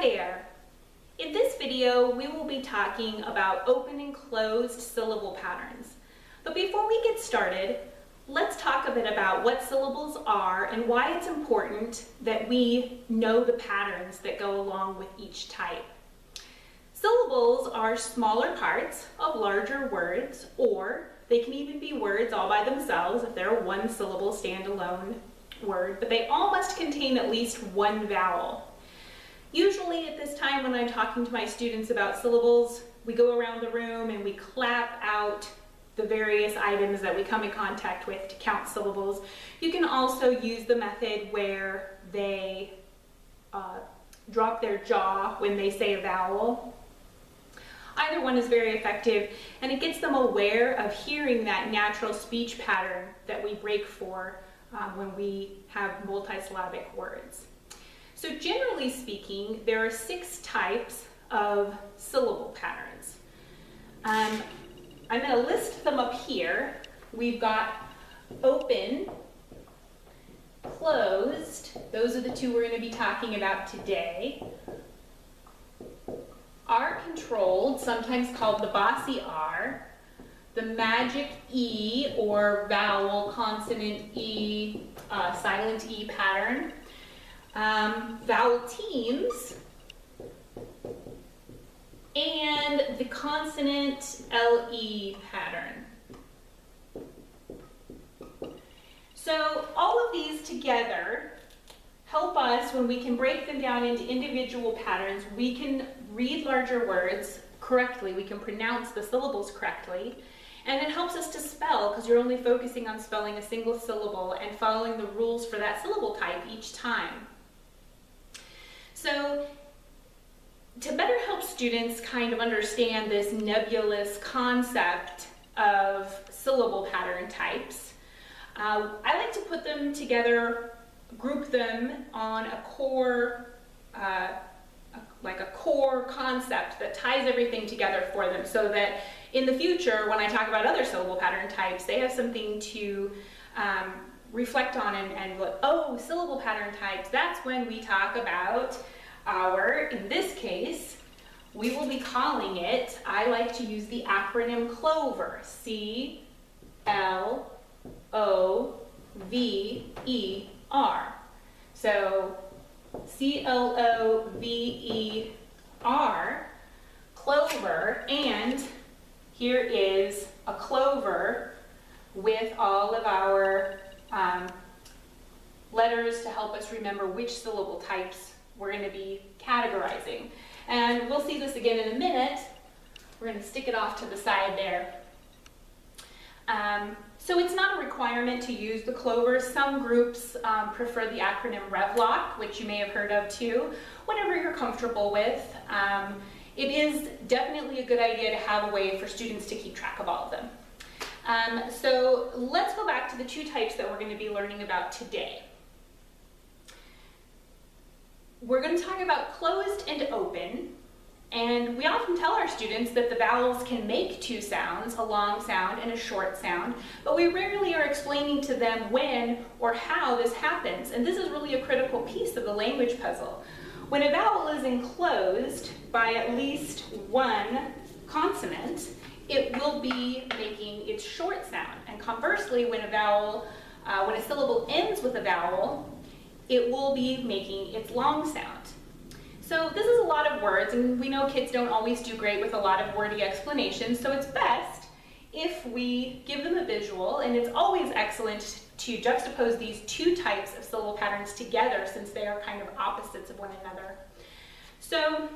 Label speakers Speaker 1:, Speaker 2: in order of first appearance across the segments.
Speaker 1: there. In this video, we will be talking about open and closed syllable patterns. But before we get started, let's talk a bit about what syllables are and why it's important that we know the patterns that go along with each type. Syllables are smaller parts of larger words, or they can even be words all by themselves if they're a one syllable standalone word, but they all must contain at least one vowel. Usually at this time when I'm talking to my students about syllables, we go around the room and we clap out the various items that we come in contact with to count syllables. You can also use the method where they drop their jaw when they say a vowel. Either one is very effective, and it gets them aware of hearing that natural speech pattern that we break for when we have multisyllabic words. So generally speaking, there are 6 types of syllable patterns. I'm going to list them up here. We've got open, closed, those are the 2 we're going to be talking about today. R controlled, sometimes called the bossy R, the magic E or vowel, consonant E, silent E pattern, vowel teams, and the consonant LE pattern. So all of these together help us when we can break them down into individual patterns. We can read larger words correctly, we can pronounce the syllables correctly, and it helps us to spell because you're only focusing on spelling a single syllable and following the rules for that syllable type each time. So to better help students kind of understand this nebulous concept of syllable pattern types, I like to put them together, group them on a core, like a core concept that ties everything together for them, so that in the future, when I talk about other syllable pattern types, they have something to reflect on and look, oh, syllable pattern types, that's when we talk about our, in this case, we will be calling it, I like to use the acronym CLOVER, C-L-O-V-E-R. So C-L-O-V-E-R, clover, and here is a clover with all of our letters to help us remember which syllable types we're going to be categorizing. And we'll see this again in a minute. We're going to stick it off to the side there. So it's not a requirement to use the clover. Some groups prefer the acronym REVLOC, which you may have heard of too. Whatever you're comfortable with. It is definitely a good idea to have a way for students to keep track of all of them. So let's go back to the 2 types that we're going to be learning about today. We're going to talk about closed and open, and we often tell our students that the vowels can make 2 sounds, a long sound and a short sound, but we rarely are explaining to them when or how this happens, and this is really a critical piece of the language puzzle. When a vowel is enclosed by at least one consonant, it will be making its short sound, and conversely, when a syllable ends with a vowel, it will be making its long sound. So this is a lot of words, and we know kids don't always do great with a lot of wordy explanations, so it's best if we give them a visual, and it's always excellent to juxtapose these 2 types of syllable patterns together since they are kind of opposites of one another. So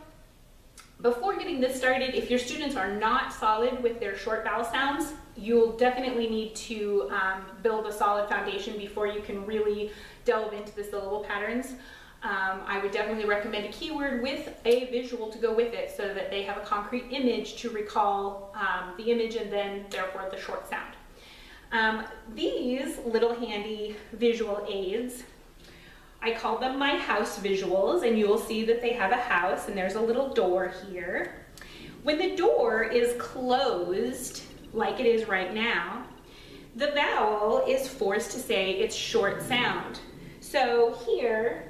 Speaker 1: before getting this started, if your students are not solid with their short vowel sounds, you'll definitely need to build a solid foundation before you can really delve into the syllable patterns. I would definitely recommend a keyword with a visual to go with it so that they have a concrete image to recall the image and then therefore the short sound. These little handy visual aids, I call them my house visuals, and you'll see that they have a house and there's a little door here. When the door is closed, like it is right now, the vowel is forced to say its short sound. So here,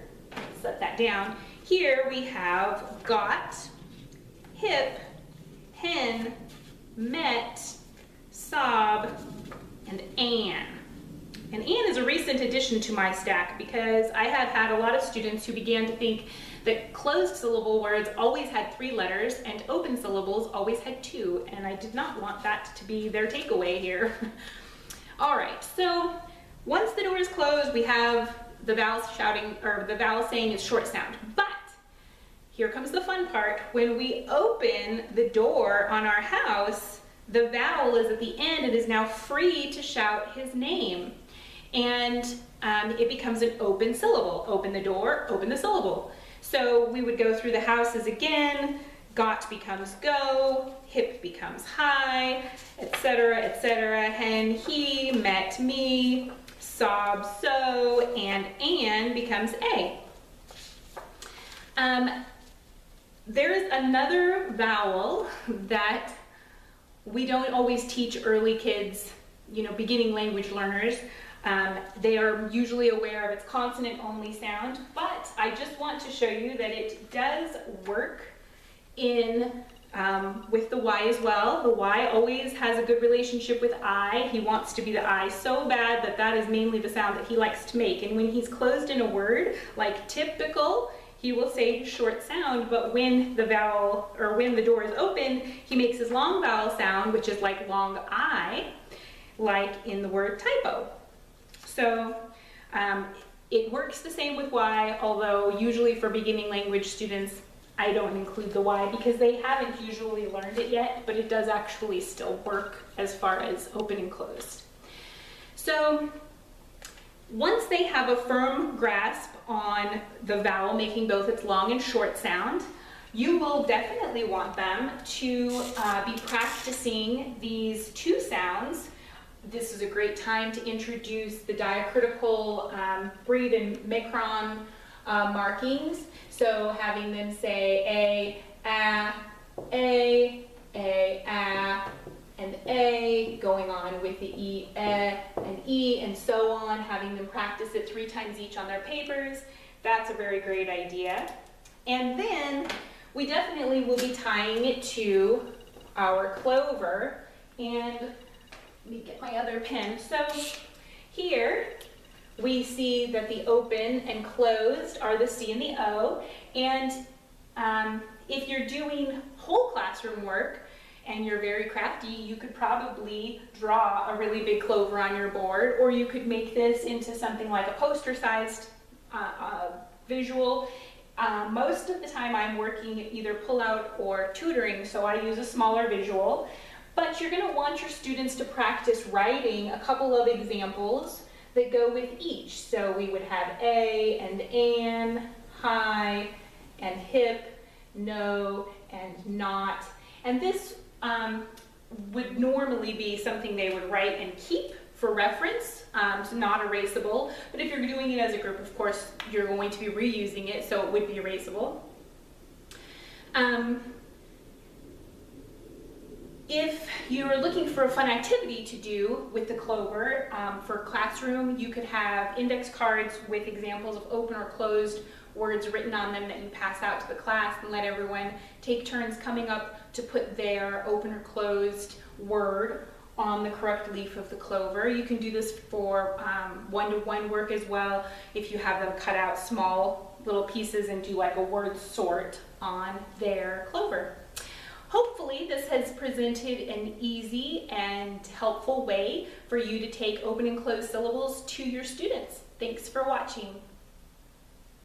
Speaker 1: set that down, here we have got, hip, hen, met, sob, and an. And an is a recent addition to my stack because I have had a lot of students who began to think that closed syllable words always had 3 letters and open syllables always had 2, and I did not want that to be their takeaway here. All right, so once the door is closed, we have the vowels shouting, or the vowel saying is short sound. But here comes the fun part. When we open the door on our house, the vowel is at the end and is now free to shout his name. And it becomes an open syllable. Open the door, open the syllable. So we would go through the houses again. Got becomes go, hip becomes hi, etc., etc. Hen, he, met, me, sob, so, and an becomes a. There's another vowel that we don't always teach early kids, beginning language learners. They are usually aware of its consonant-only sound, but I just want to show you that it does work with the Y as well. The Y always has a good relationship with I. He wants to be the I so bad that is mainly the sound that he likes to make. And when he's closed in a word, like typical, he will say his short sound, but when the vowel, or when the door is open, he makes his long vowel sound, which is like long I, like in the word typo. So it works the same with Y, although usually for beginning language students, I don't include the Y because they haven't usually learned it yet, but it does actually still work as far as open and closed. So once they have a firm grasp on the vowel, making both its long and short sound, you will definitely want them to be practicing these 2 sounds. This is a great time to introduce the diacritical breathe and micron markings. So having them say a, and a, going on with the e, and so on, having them practice it 3 times each on their papers. That's a very great idea. And then we definitely will be tying it to our clover. And let me get my other pen. So here we see that the open and closed are the C and the O. And if you're doing whole classroom work and you're very crafty, you could probably draw a really big clover on your board, or you could make this into something like a poster-sized visual. Most of the time I'm working either pull-out or tutoring, so I use a smaller visual. But you're going to want your students to practice writing a couple of examples that go with each. So we would have a and an, hi and hip, no and not. And this would normally be something they would write and keep for reference, so not erasable. But if you're doing it as a group, of course, you're going to be reusing it, so it would be erasable. If you're looking for a fun activity to do with the clover for classroom, you could have index cards with examples of open or closed words written on them that you pass out to the class and let everyone take turns coming up to put their open or closed word on the correct leaf of the clover. You can do this for one-to-one work as well if you have them cut out small little pieces and do like a word sort on their clover. Hopefully this has presented an easy and helpful way for you to take open and closed syllables to your students. Thanks for watching.